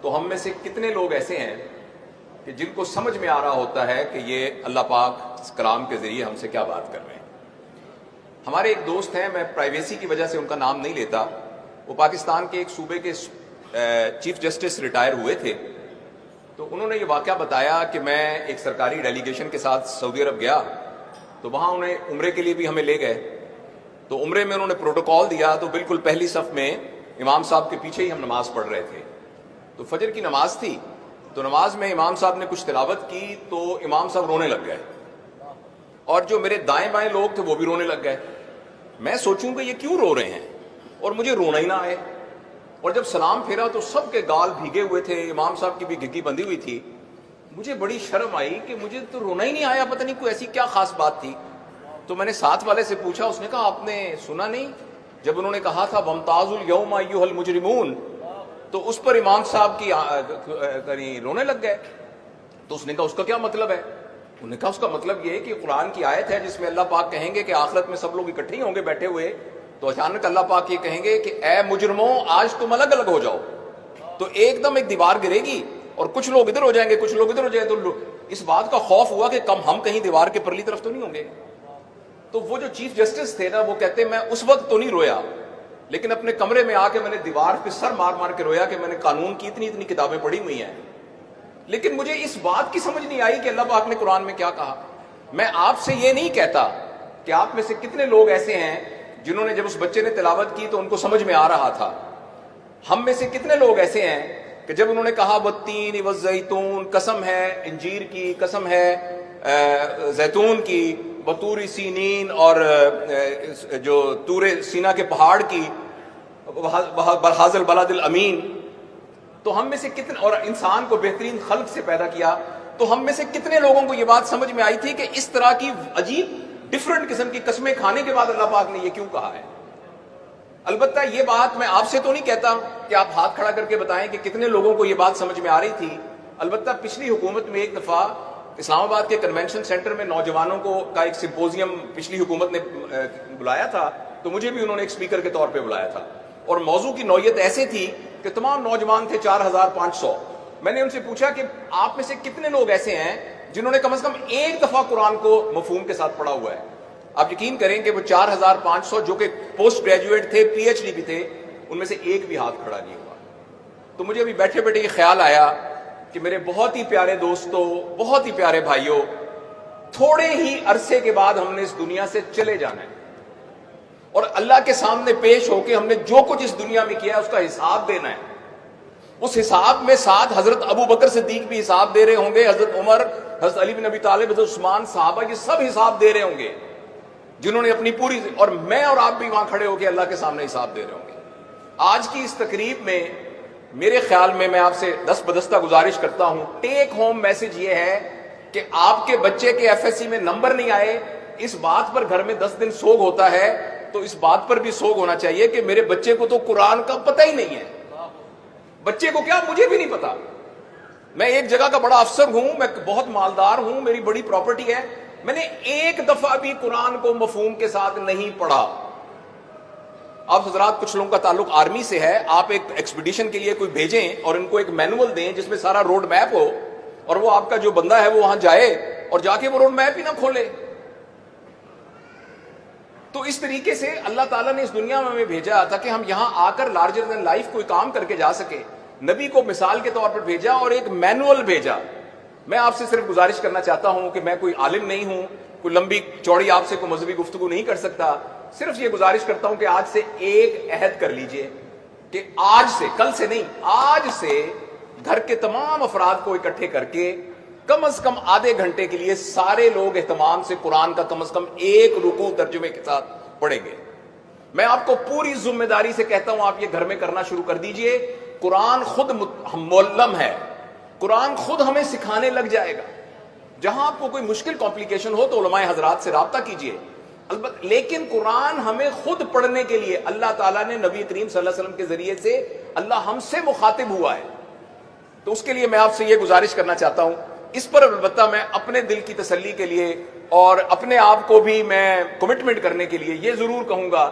تو ہم میں سے کتنے لوگ ایسے ہیں کہ جن کو سمجھ میں آ رہا ہوتا ہے کہ یہ اللہ پاک اس کلام کے ذریعے ہم سے کیا بات کر رہے ہیں؟ ہمارے ایک دوست ہیں، میں پرائیویسی کی وجہ سے ان کا نام نہیں لیتا، وہ پاکستان کے ایک صوبے کے چیف جسٹس ریٹائر ہوئے تھے، تو انہوں نے یہ واقعہ بتایا کہ میں ایک سرکاری ڈیلیگیشن کے ساتھ سعودی عرب گیا، تو وہاں انہیں عمرے کے لیے بھی ہمیں لے گئے، تو عمرے میں انہوں نے پروٹوکال دیا، تو بالکل پہلی صف میں امام صاحب کے پیچھے ہی ہم نماز پڑھ رہے تھے، تو فجر کی نماز تھی، تو نماز میں امام صاحب نے کچھ تلاوت کی تو امام صاحب رونے لگ گئے، اور جو میرے دائیں بائیں لوگ تھے وہ بھی رونے لگ گئے۔ میں سوچوں کہ یہ کیوں رو رہے ہیں، اور مجھے رونا ہی نہ آئے، اور جب سلام پھیرا تو سب کے گال بھیگے ہوئے تھے، امام صاحب کی بھی گھگی بندھی ہوئی تھی، مجھے بڑی شرم آئی کہ مجھے تو رونا ہی نہیں آیا، پتہ نہیں کوئی ایسی کیا خاص بات تھی۔ تو میں نے ساتھ والے سے پوچھا، اس نے کہا آپ نے سنا نہیں جب انہوں نے کہا تھا وَامْتَازُوا الْيَوْمَ أَيُّهَا الْمُجْرِمُونَ، تو اس پر امام صاحب کی رونے لگ گئے۔ تو اس نے کہا اس کا کیا مطلب ہے؟ انہوں نے کہا اس کا مطلب یہ ہے کہ قرآن کی آیت ہے جس میں اللہ پاک کہیں گے کہ آخرت میں سب لوگ اکٹھے ہی ہوں گے بیٹھے ہوئے، تو اچانک اللہ پاک یہ کہیں گے کہ اے مجرموں آج تم الگ الگ ہو جاؤ، تو ایک دم ایک دیوار گرے گی اور کچھ لوگ ادھر ہو جائیں گے کچھ لوگ ادھر ہو جائیں گے، تو اس بات کا خوف ہوا کہ ہم کہیں دیوار کے پرلی طرف تو نہیں ہوں گے۔ تو وہ جو چیف جسٹس تھے نا، وہ کہتے میں اس وقت تو نہیں رویا، لیکن اپنے کمرے میں آ کے میں نے دیوار پہ سر مار مار کے رویا کہ میں نے قانون کی اتنی کتابیں پڑھی ہوئی ہیں، لیکن مجھے اس بات کی سمجھ نہیں آئی کہ اللہ پاک نے قرآن میں کیا کہا۔ میں آپ سے یہ نہیں کہتا کہ آپ میں سے کتنے لوگ ایسے ہیں جنہوں نے جب اس بچے نے تلاوت کی تو ان کو سمجھ میں آ رہا تھا، ہم میں سے کتنے لوگ ایسے ہیں کہ جب انہوں نے کہا والتین والزیتون، قسم ہے انجیر کی، قسم ہے زیتون کی، بطور سینین، اور جو طور سینا کے پہاڑ کی، بہذا البلد الامین، تو ہم میں سے کتنے، اور انسان کو بہترین خلق سے پیدا کیا، تو ہم میں سے کتنے لوگوں کو یہ بات سمجھ میں آئی تھی کہ اس طرح کی عجیب ڈفرنٹ قسم کی قسمیں کھانے کے بعد اللہ پاک نے یہ کیوں کہا ہے؟ البتہ یہ بات میں آپ سے تو نہیں کہتا کہ آپ ہاتھ کھڑا کر کے بتائیں کہ کتنے لوگوں کو یہ بات سمجھ میں آ رہی تھی۔ البتہ پچھلی حکومت میں ایک دفعہ اسلام آباد کے کنونشن سینٹر میں نوجوانوں کا ایک سمپوزیم پچھلی حکومت نے بلایا تھا، تو مجھے بھی انہوں نے ایک اسپیکر کے طور پہ بلایا تھا، اور موضوع کی نوعیت ایسے تھی کہ تمام نوجوان تھے 4500۔ میں نے ان سے پوچھا کہ آپ میں سے کتنے لوگ ایسے ہیں جنہوں نے کم از کم ایک دفعہ قرآن کو مفہوم کے ساتھ پڑھا ہوا ہے؟ آپ یقین کریں کہ وہ 4500 جو کہ پوسٹ گریجویٹ تھے، پی ایچ ڈی بھی تھے، ان میں سے ایک بھی ہاتھ کھڑا نہیں ہوا۔ تو مجھے ابھی بیٹھے بیٹھے یہ خیال آیا کہ میرے بہت ہی پیارے دوستوں، بہت ہی پیارے بھائیوں، تھوڑے ہی عرصے کے بعد ہم نے اس دنیا سے چلے جانا ہے، اور اللہ کے سامنے پیش ہو کے ہم نے جو کچھ اس دنیا میں کیا ہے اس کا حساب دینا ہے۔ اس حساب میں ساتھ حضرت ابو بکر صدیق بھی حساب دے رہے ہوں گے، حضرت عمر، حضرت علی بن ابی طالب، حضرت عثمان، صحابہ، یہ سب حساب دے رہے ہوں گے جنہوں نے اپنی پوری، اور میں اور آپ بھی وہاں کھڑے ہو کے اللہ کے سامنے حساب دے رہے ہوں گے۔ آج کی اس تقریب میں میرے خیال میں آپ سے دست بدستہ گزارش کرتا ہوں، ٹیک ہوم میسج یہ ہے کہ آپ کے بچے کے ایف ایس سی میں نمبر نہیں آئے، اس بات پر گھر میں 10 دن سوگ ہوتا ہے، تو اس بات پر بھی سوگ ہونا چاہیے کہ میرے بچے کو تو قرآن کا پتہ ہی نہیں ہے۔ بچے کو کیا، مجھے بھی نہیں پتا، میں ایک جگہ کا بڑا افسر ہوں، میں بہت مالدار ہوں، میری بڑی پراپرٹی ہے، میں نے ایک دفعہ بھی قرآن کو مفہوم کے ساتھ نہیں پڑھا۔ آپ حضرات کچھ لوگوں کا تعلق آرمی سے ہے، آپ ایک ایکسپیڈیشن کے لیے کوئی بھیجیں اور ان کو ایک مینول دیں جس میں سارا روڈ میپ ہو، اور وہ آپ کا جو بندہ ہے وہ وہاں جائے اور جا کے وہ روڈ میپ ہی نہ کھولے۔ تو اس طریقے سے اللہ تعالیٰ نے اس دنیا میں ہمیں بھیجا تھا کہ ہم یہاں آ کر لارجر دین لائف کوئی کام کر کے جا سکے۔ نبی کو مثال کے طور پر بھیجا اور ایک مینول بھیجا۔ میں آپ سے صرف گزارش کرنا چاہتا ہوں کہ میں کوئی عالم نہیں ہوں، کوئی لمبی چوڑی آپ سے کوئی مذہبی گفتگو نہیں کر سکتا، صرف یہ گزارش کرتا ہوں کہ آج سے ایک عہد کر لیجئے کہ آج سے، کل سے نہیں، آج سے گھر کے تمام افراد کو اکٹھے کر کے کم از کم آدھے گھنٹے کے لیے سارے لوگ اہتمام سے قرآن کا کم از کم ایک رکوع ترجمے کے ساتھ پڑھیں گے۔ میں آپ کو پوری ذمہ داری سے کہتا ہوں آپ یہ گھر میں کرنا شروع کر دیجئے۔ قرآن خود معلم ہے، قرآن خود ہمیں سکھانے لگ جائے گا۔ جہاں آپ کو کوئی مشکل کمپلیکیشن ہو تو علماء حضرات سے رابطہ کیجئے، البتہ لیکن قرآن ہمیں خود پڑھنے کے لیے اللہ تعالیٰ نے نبی کریم صلی اللہ علیہ وسلم کے ذریعے سے اللہ ہم سے مخاطب ہوا ہے، تو اس کے لیے میں آپ سے یہ گزارش کرنا چاہتا ہوں۔ اس پر البتہ میں اپنے دل کی تسلی کے لیے اور اپنے آپ کو بھی میں کمٹمنٹ کرنے کے لیے یہ ضرور کہوں گا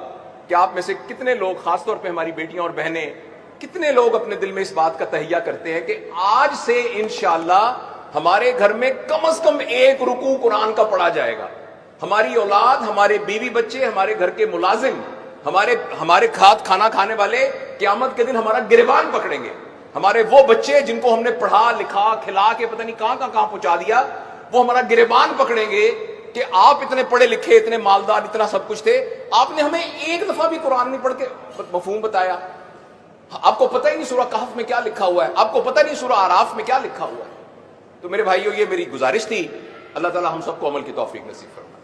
کہ آپ میں سے کتنے لوگ، خاص طور پہ ہماری بیٹیاں اور بہنیں، کتنے لوگ اپنے دل میں اس بات کا تہیہ کرتے ہیں کہ آج سے انشاءاللہ ہمارے گھر میں کم از کم ایک رکوع قرآن کا پڑھا جائے گا، ہماری اولاد، ہمارے بیوی بچے، ہمارے گھر کے ملازم، ہمارے کھانا کھانے والے قیامت کے دن ہمارا گریبان پکڑیں گے، ہمارے وہ بچے جن کو ہم نے پڑھا لکھا کھلا کے پتہ نہیں کہاں پہنچا دیا، وہ ہمارا گریبان پکڑیں گے کہ آپ اتنے پڑھے لکھے، اتنے مالدار، اتنا سب کچھ تھے، آپ نے ہمیں ایک دفعہ بھی قرآن نہیں پڑھ کے مفہوم بتایا، آپ کو پتہ ہی نہیں سورہ کہف میں کیا لکھا ہوا ہے، آپ کو پتہ نہیں سورہ اعراف میں کیا لکھا ہوا ہے۔ تو میرے بھائیوں، یہ میری گزارش تھی، اللہ تعالی ہم سب کو عمل کی توفیق نصیب فرمائے۔